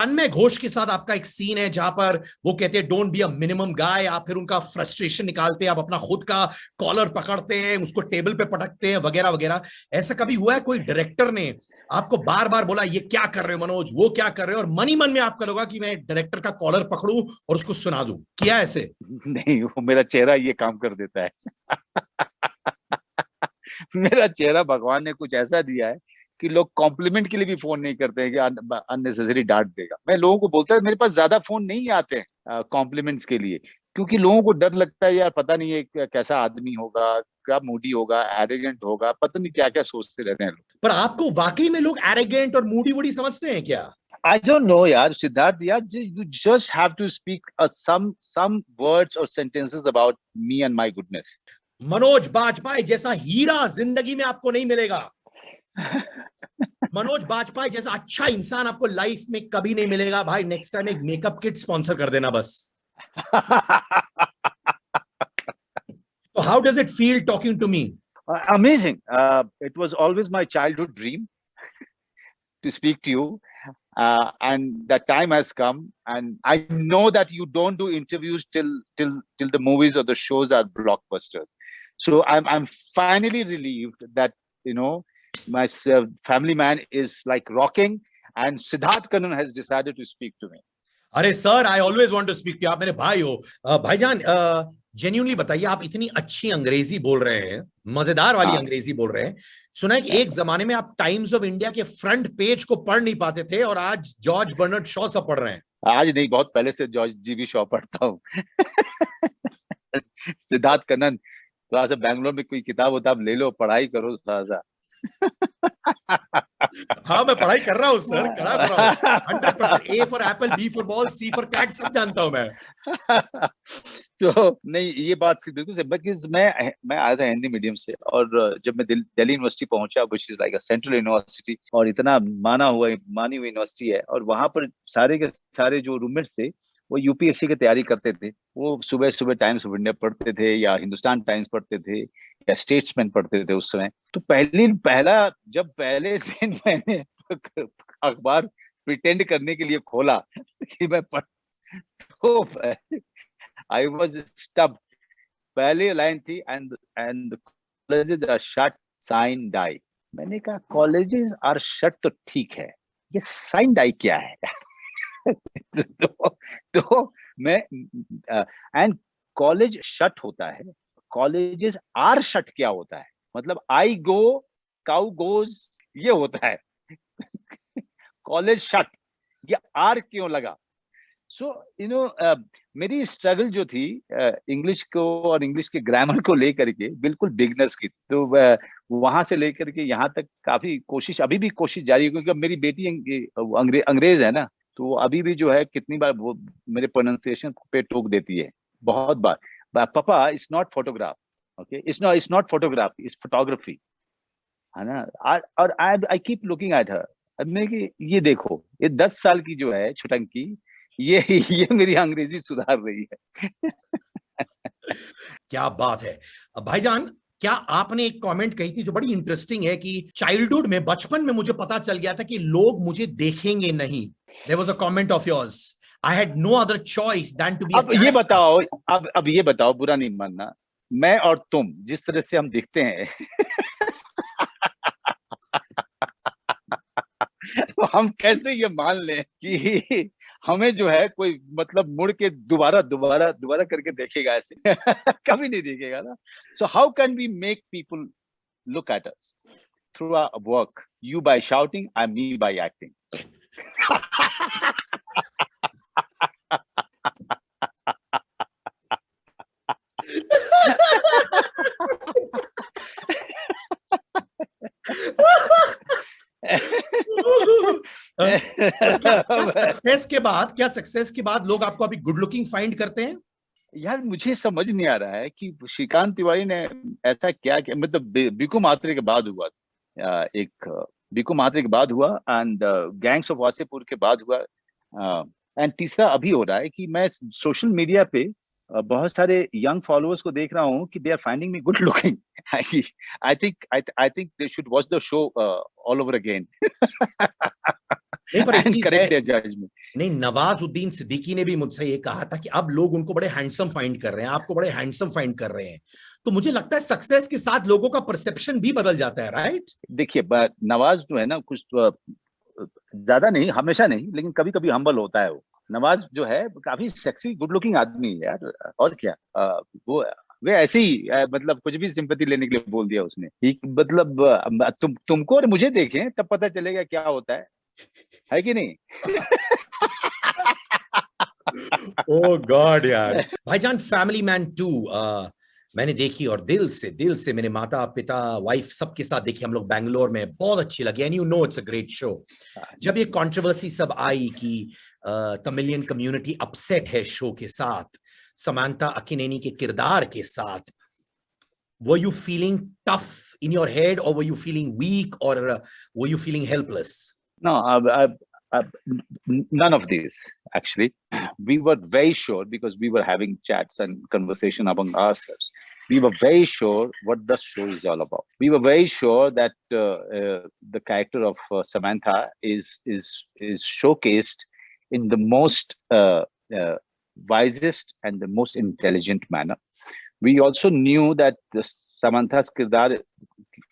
तन्मय घोष के साथ आपका एक सीन है जहां पर वो कहते हैं डोंट बी अ मिनिमम गाय, आप फिर उनका फ्रस्ट्रेशन निकालते हैं, आप अपना खुद का कॉलर पकड़ते हैं, उसको टेबल पे पटकते हैं वगैरह वगैरह। ऐसा कभी हुआ है कोई डायरेक्टर ने आपको बार बार बोला ये क्या कर रहे हो मनोज, वो क्या कर रहे हो, और मन ही मन में आपका लगा कि मैं डायरेक्टर का कॉलर पकड़ूं और उसको सुना दूं, किया ऐसे? नहीं, वो मेरा चेहरा ये काम कर देता है। मेरा चेहरा भगवान ने कुछ ऐसा दिया है कि लोग कॉम्प्लीमेंट के लिए भी फोन नहीं करते हैं कि अननेसेसरी डांट देगा। मैं लोगों को बोलता है मेरे पास ज्यादा फोन नहीं आते हैं कॉम्प्लीमेंट्स के लिए, क्योंकि लोगों को डर लगता है यार पता नहीं है कैसा आदमी होगा, क्या मूडी होगा, एरोगेंट होगा, पता नहीं क्या क्या सोचते रहते हैं लोग। पर आपको वाकई में लोग एरोगेंट और मूडी वूडी समझते हैं क्या? I don't know, यार सिद्धार्थ यार, you just have to speak some words or sentences about me and my goodness. Manoj Bajpayee जैसा हीरा जिंदगी में आपको नहीं मिलेगा। मनोज बाजपेयी जैसा अच्छा इंसान आपको लाइफ में कभी नहीं मिलेगा भाई। नेक्स्ट टाइम एक मेकअप किट स्पॉन्सर कर देना बस। So how does it feel talking to me? Amazing. It was always my childhood dream to speak to you. And that time has come, and I know that you don't do interviews till the movies or the shows are blockbusters. So I'm finally relieved that my family man is like rocking, and Siddharth Kannan has decided to speak to me. अरे sir, I always want to speak to, आप मेरे भाई हो। भाईजान genuinely बताइए, आप इतनी अच्छी अंग्रेजी बोल रहे हैं, मजेदार वाली अंग्रेजी बोल रहे हैं। सुना है कि एक जमाने में आप टाइम्स ऑफ इंडिया के फ्रंट पेज को पढ़ नहीं पाते थे और आज जॉर्ज बर्नार्ड शॉ सब पढ़ रहे हैं। आज नहीं, बहुत पहले से जॉर्ज जीवी शॉ पढ़ता हूँ। सिद्धार्थ कन्नन, थोड़ा सा बैंगलोर में कोई किताब उताब ले लो, पढ़ाई करो थोड़ा सा। हाँ, मैं पढ़ाई कर रहा हूँ सर, करा रहा हूँ 100%। A for apple, B for ball, C for cat, सब जानता हूँ मैं। तो नहीं, ये बात बिल्कुल सही, बिकॉज़ मैं आया था हिंदी मीडियम से, और जब मैं दिल्ली यूनिवर्सिटी पहुंचा, which is like a central university, और इतना मानी हुई यूनिवर्सिटी है, और वहां पर सारे के सारे जो रूममेट्स थे वो यूपीएससी की तैयारी करते थे। वो सुबह सुबह टाइम्स ऑफ इंडिया पढ़ते थे, या हिंदुस्तान टाइम्स पढ़ते थे, या स्टेट्समैन पढ़ते थे उस समय। तो पहले दिन मैंने अखबार प्रिटेंड करने के लिए खोला कि मैं पढ़, तो आई वाज स्टब्ड। पहली लाइन थी, and colleges are shut, sine die. मैंने कहा कॉलेजेस आर शट तो ठीक है, ये साइन डाई क्या है? तो मैं, एंड कॉलेज शट होता है, कॉलेजेस आर शट क्या होता है? मतलब आई गो, काउ गोज, ये होता है। कॉलेज शट, ये आर क्यों लगा? सो मेरी स्ट्रगल जो थी इंग्लिश को और इंग्लिश के ग्रामर को लेकर के, बिल्कुल बिगनर्स की। तो वहां से लेकर के यहाँ तक काफी कोशिश, अभी भी कोशिश जारी है, क्योंकि अब मेरी बेटी अंग्रेज है ना, तो वो अभी भी जो है कितनी बार वो मेरे प्रोनाउंसिएशन पे टोक देती है, बहुत बार। पापा, it's not photograph, okay, it's not photograph, it's photography, है ना। और I keep looking at her. अब मैं कि ये देखो, ये 10 साल की जो है छुटंकी, ये मेरी अंग्रेजी सुधार रही है। क्या बात है भाईजान। क्या आपने एक कमेंट कही थी जो बड़ी इंटरेस्टिंग है कि चाइल्डहुड में, बचपन में मुझे पता चल गया था कि लोग मुझे देखेंगे नहीं। There was a comment of yours, I had no other choice than to be. अब ये बताओ, बुरा नहीं मानना, मैं और तुम जिस तरह से हम दिखते हैं, हम कैसे ये मान लें कि हमें जो है कोई मतलब मुड़ के दोबारा दोबारा दोबारा करके देखेगा? ऐसे कभी नहीं देखेगा ना। So how can we make people look at us through our work? You by shouting and me by acting. क्या सक्सेस के बाद लोग आपको अभी गुड लुकिंग फाइंड करते हैं? यार मुझे समझ नहीं आ रहा है कि श्रीकांत तिवारी ने ऐसा क्या किया। मतलब बीकू महात्रे के बाद हुआ, एक बीकू महात्रे के बाद हुआ, एंड गैंग्स ऑफ वासेपुर के बाद हुआ, एंड तीसरा अभी हो रहा है कि मैं सोशल मीडिया पे बहुत सारे यंग फॉलोअर्स को देख रहा हूँ कि they are finding me good looking. I think they should watch the show all over again and correct their judgement. नहीं, नवाजुद्दीन सिद्दीकी ने भी मुझसे ये कहा था कि अब लोग उनको बड़े हैंडसम फाइंड कर रहे हैं, आपको बड़े हैंडसम फाइंड कर रहे हैं। तो मुझे लगता है सक्सेस के साथ लोगों का परसेप्शन भी बदल जाता है, राइट? देखिए नवाज जो है ना, कुछ ज्यादा नहीं, हमेशा नहीं, लेकिन कभी कभी हम्बल होता है वो। नवाज जो है काफी सेक्सी गुड लुकिंग आदमी है यार, और क्या। वो वे ऐसे ही मतलब कुछ भी सिंपैथी लेने के लिए बोल दिया उसने। मतलब तुमको और मुझे देखें तब पता चलेगा क्या होता है कि नहीं? ओ गॉड यार। भाईजान फैमिली मैन 2 मैंने देखी और दिल से मैंने माता पिता वाइफ सबके साथ देखी, हम लोग बैंगलोर में, बहुत अच्छी लगी। And you know it's a great show. जब ये कंट्रोवर्सी सब आई कि तमिलियन कम्युनिटी अपसेट है शो के साथ, समांथा अकिनेनी के किरदार के साथ, were you feeling tough in your head, or were you feeling weak, or were you feeling helpless? No, none of these actually. We were very sure, because we were having chats and conversation among ourselves. We were very sure what the show is all about. We were very sure that the character of Samantha is showcased in the most wisest and the most intelligent manner. We also knew that Samantha's किरदार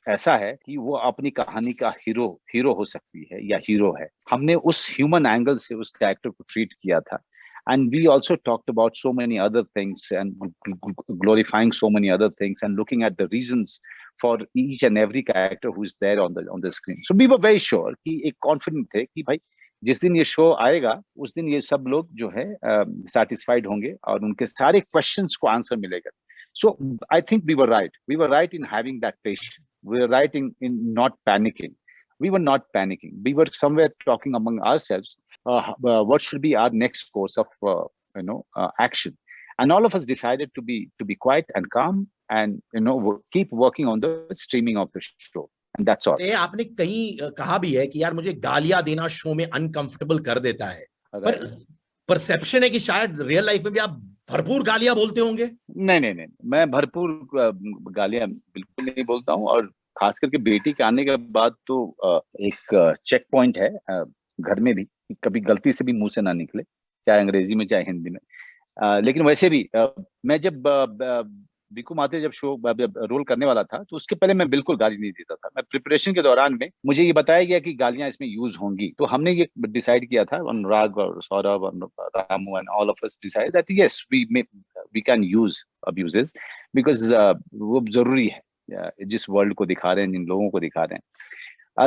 ऐसा है कि वो अपनी कहानी का hero हो सकती है या हीरो है। हमने उस ह्यूमन एंगल से उस कैरेक्टर को ट्रीट किया था। And we also talked about so many other things and glorifying so many other things and looking at the reasons for each and every character who is there on the screen. So we were very sure कि एक confident थे कि भाई जिस दिन ये show आएगा उस दिन ये सब लोग जो है satisfied होंगे और उनके सारे questions को आंसर मिलेगा। So I think we were right. We were right in having that patience. We were right in not panicking. We were not panicking. We were somewhere talking among ourselves, what should be our next course of action. And all of us decided to be quiet and calm and keep working on the streaming of the show. And that's all. आपने कहीं कहा भी है कि यार मुझे गालियां देना शो में अनकंफर्टेबल कर देता है, पर परसेप्शन है कि शायद रियल लाइफ में भी आप भरपूर गालियां बोलते होंगे। नहीं, मैं भरपूर गालियां बिल्कुल नहीं बोलता हूँ। और खास करके बेटी के आने के बाद तो एक चेक पॉइंट है घर में भी, कभी गलती से भी मुंह से ना निकले, चाहे अंग्रेजी में चाहे हिंदी में। लेकिन वैसे भी मैं जब बिकू माते जब शो रोल करने वाला था तो उसके पहले मैं बिल्कुल गाली नहीं देता था। मैं प्रिपरेशन के दौरान में मुझे ये बताया गया कि गालियां इसमें यूज होंगी, तो हमने ये डिसाइड किया था, अनुराग और सौरभ और Ramu and all of us decide that yes we can use abuses, because वो जरूरी है जिस वर्ल्ड को दिखा रहे हैं, जिन लोगों को दिखा रहे हैं।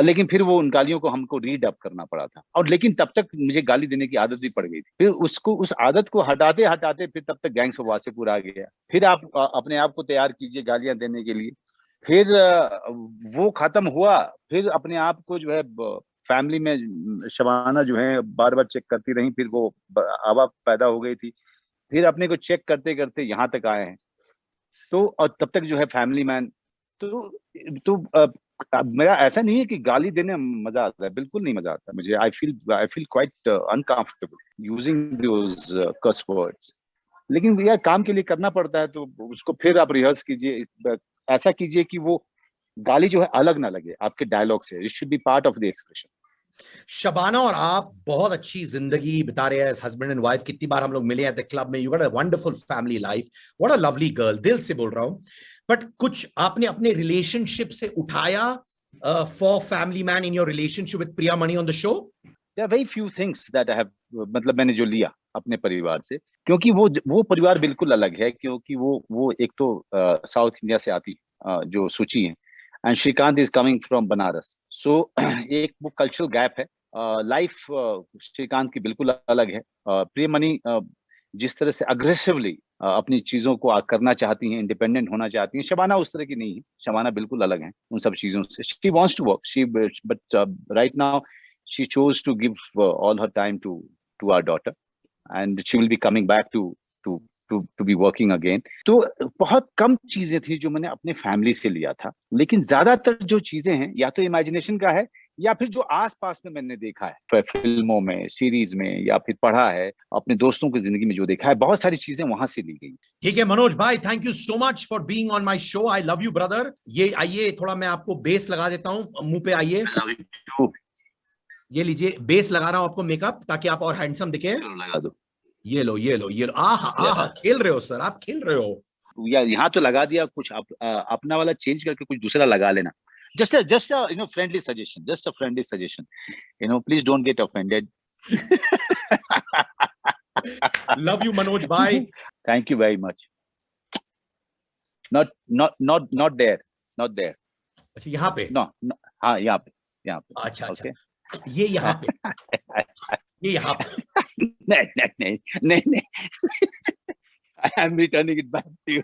लेकिन फिर वो उन गालियों को हमको रीड अप करना पड़ा था। और लेकिन तब तक मुझे गाली देने की आदत भी पड़ गई थी। फिर उस आदत को हटाते हटाते फिर तब तक गैंग्स ऑफ वासेपुर आ गया। फिर आप अपने आप को तैयार कीजिए गालियां देने के लिए। फिर वो खत्म हुआ, फिर अपने आप को जो है फैमिली में शबाना जो है बार बार चेक करती रही, फिर वो हवा पैदा हो गई थी। फिर अपने को चेक करते करते यहाँ तक आए हैं। तो और तब तक जो है फैमिली मैन तो मेरा ऐसा नहीं है कि गाली देने में मजा आता है, बिल्कुल नहीं मजा आता मुझे। I feel quite uncomfortable using those curse words. लेकिन यार काम के लिए करना पड़ता है, तो उसको फिर आप रिहर्स कीजिए। ऐसा कीजिए कि वो गाली जो है अलग ना लगे आपके डायलॉग से। It should be part of the expression. Shabana और आप बहुत अच्छी जिंदगी बिता रहे हैं, हस्बैंड एंड वाइफ। कितनी बार हम लोग मिले हैं द क्लब में। You got a wonderful family life, what a lovely girl, दिल से बोल रहा हूं। बट कुछ आपने अपने रिलेशनशिप से उठाया for family man in your relationship with Priya Mani on the show? There are very few things that I have, मतलब मैंने जो लिया अपने परिवार से, क्योंकि वो परिवार बिल्कुल अलग है। क्योंकि वो एक तो साउथ इंडिया से आती जो सूची है, and Srikanth is coming from Banaras. So एक वो कल्चरल गैप है। लाइफ श्रीकांत की बिल्कुल अलग है। प्रिया मणि जिस तरह से अग्रेसिवली अपनी चीजों को करना चाहती हैं, इंडिपेंडेंट होना चाहती हैं, शबाना उस तरह की नहीं है। शबाना बिल्कुल अलग है उन सब चीजों से। She wants to work, but right now she chose to give all her time to our daughter, and she will be coming back to be working again. तो बहुत कम चीजें थी जो मैंने अपने फैमिली से लिया था, लेकिन ज्यादातर जो चीजें हैं या तो इमेजिनेशन का है या फिर जो आसपास में मैंने देखा है फिल्मों में, सीरीज में, या फिर पढ़ा है अपने दोस्तों की जिंदगी में जो देखा है, बहुत सारी चीजें वहां से ली गई। ठीक है मनोज भाई, thank you so much for being on my show. I love you brother. ये आइए थोड़ा मैं आपको बेस लगा देता हूँ, मुंह पे आइए। ये लीजिए, बेस लगा रहा हूं आपको मेकअप, ताकि आप और हैंडसम दिखे। चलो लगा दो। ये लो ये लो ये लो, आहा आहा, खेल रहे हो सर, आप खेल रहे हो। या यहाँ तो लगा दिया, कुछ अपना वाला चेंज करके कुछ दूसरा लगा लेना। Just friendly suggestion, just a friendly suggestion, please don't get offended. Love you Manoj भाई। Thank you very much. Not there, not there. अच्छा यहाँ पे? नो, हाँ यहाँ पे, यहाँ पे। अच्छा ओके, ये यहाँ पे, ये यहाँ पे। नहीं नहीं नहीं नहीं नहीं, I am returning it back to you.